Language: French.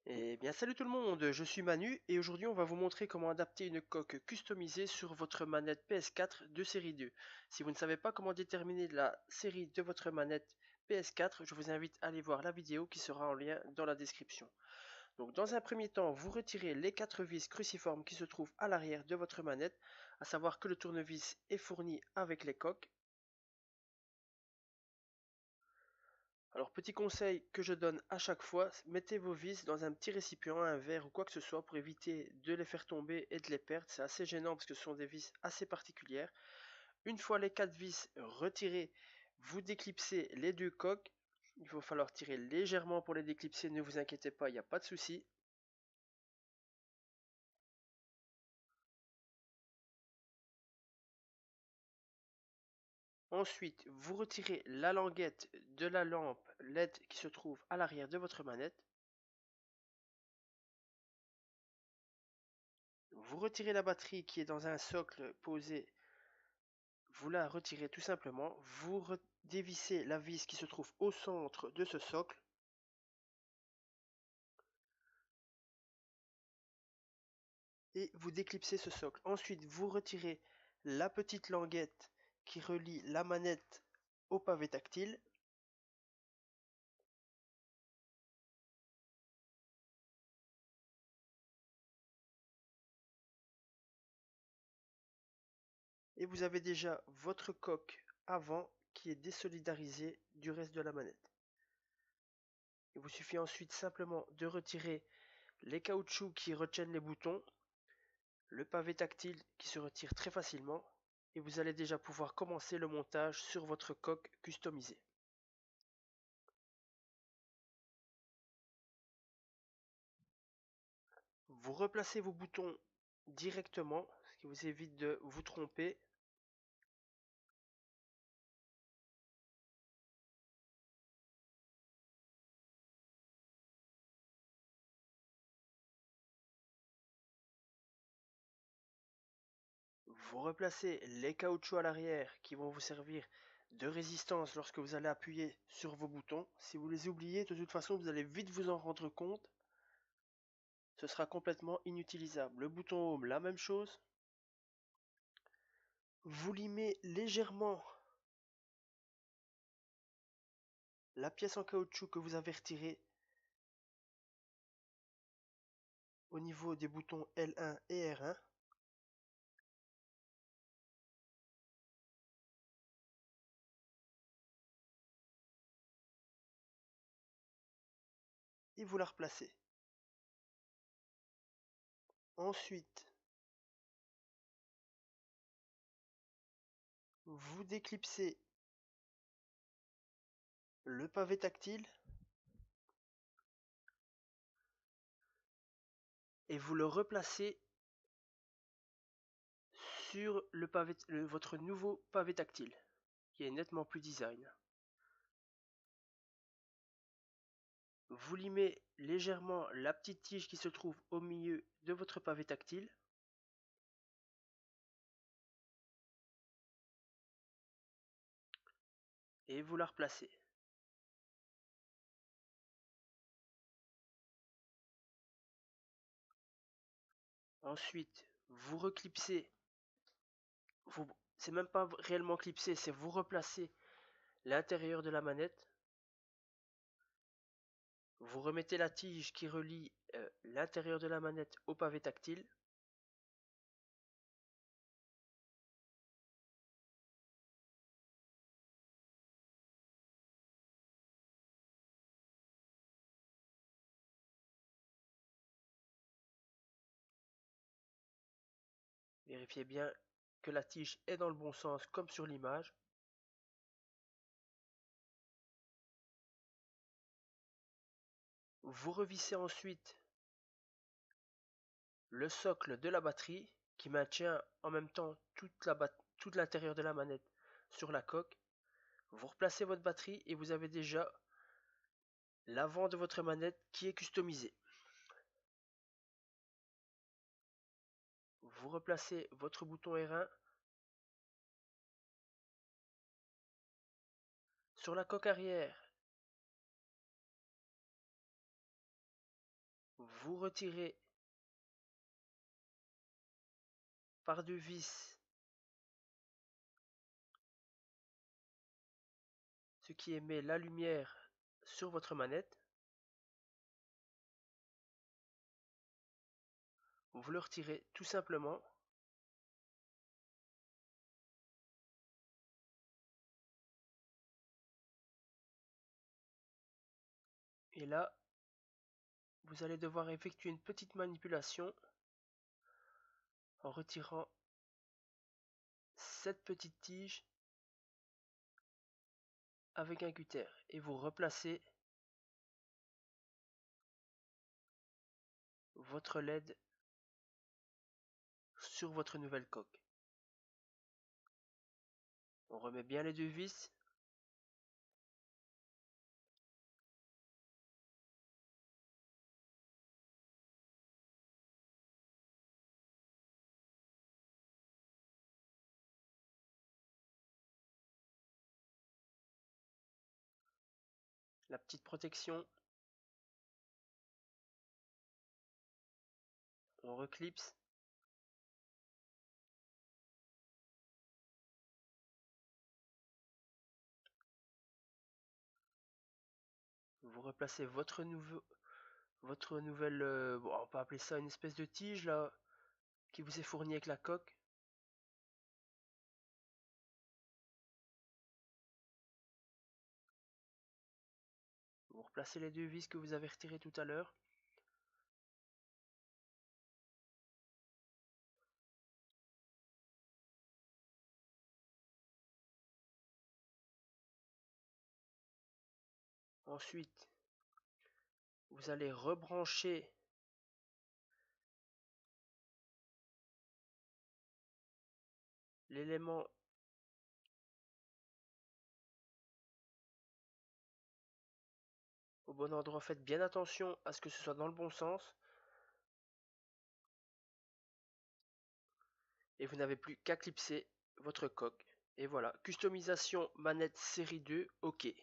Eh bien salut tout le monde, je suis Manu et aujourd'hui on va vous montrer comment adapter une coque customisée sur votre manette PS4 de série 2. Si vous ne savez pas comment déterminer la série de votre manette PS4, je vous invite à aller voir la vidéo qui sera en lien dans la description. Donc dans un premier temps, vous retirez les 4 vis cruciformes qui se trouvent à l'arrière de votre manette, à savoir que le tournevis est fourni avec les coques. Alors petit conseil que je donne à chaque fois, mettez vos vis dans un petit récipient, un verre ou quoi que ce soit pour éviter de les faire tomber et de les perdre. C'est assez gênant parce que ce sont des vis assez particulières. Une fois les 4 vis retirées, vous déclipsez les deux coques. Il va falloir tirer légèrement pour les déclipser, ne vous inquiétez pas, il n'y a pas de souci. Ensuite, vous retirez la languette de la lampe LED qui se trouve à l'arrière de votre manette. Vous retirez la batterie qui est dans un socle posé. Vous la retirez tout simplement, vous dévissez la vis qui se trouve au centre de ce socle et vous déclipsez ce socle. Ensuite, vous retirez la petite languette qui relie la manette au pavé tactile. Et vous avez déjà votre coque avant qui est désolidarisée du reste de la manette. Il vous suffit ensuite simplement de retirer les caoutchoucs qui retiennent les boutons, le pavé tactile qui se retire très facilement et vous allez déjà pouvoir commencer le montage sur votre coque customisée. Vous replacez vos boutons directement, ce qui vous évite de vous tromper. Vous replacez les caoutchoucs à l'arrière qui vont vous servir de résistance lorsque vous allez appuyer sur vos boutons. Si vous les oubliez, de toute façon, vous allez vite vous en rendre compte. Ce sera complètement inutilisable. Le bouton Home, la même chose. Vous limez légèrement la pièce en caoutchouc que vous avez retirée au niveau des boutons L1 et R1. Et vous la replacez. Ensuite, vous déclipsez le pavé tactile et vous le replacez sur le pavé, votre nouveau pavé tactile, qui est nettement plus design. Vous limez légèrement la petite tige qui se trouve au milieu de votre pavé tactile. Et vous la replacez. Ensuite, vous reclipsez. C'est même pas réellement clipsé, c'est vous replacez l'intérieur de la manette. Vous remettez la tige qui relie l'intérieur de la manette au pavé tactile. Vérifiez bien que la tige est dans le bon sens comme sur l'image. Vous revissez ensuite le socle de la batterie qui maintient en même temps tout l'intérieur de la manette sur la coque. Vous replacez votre batterie et vous avez déjà l'avant de votre manette qui est customisé. Vous replacez votre bouton R1 sur la coque arrière. Vous retirez par deux vis ce qui émet la lumière sur votre manette. Vous le retirez tout simplement. Et là, vous allez devoir effectuer une petite manipulation en retirant cette petite tige avec un cutter et vous replacez votre LED sur votre nouvelle coque. On remet bien les deux vis. La petite protection. On reclipse. Vous replacez votre nouvelle, bon, on peut appeler ça une espèce de tige là, qui vous est fournie avec la coque. Vous replacez les deux vis que vous avez retirées tout à l'heure. Ensuite, vous allez rebrancher l'élément au bon endroit. Faites bien attention à ce que ce soit dans le bon sens. Et vous n'avez plus qu'à clipser votre coque. Et voilà, customisation manette série 2, ok.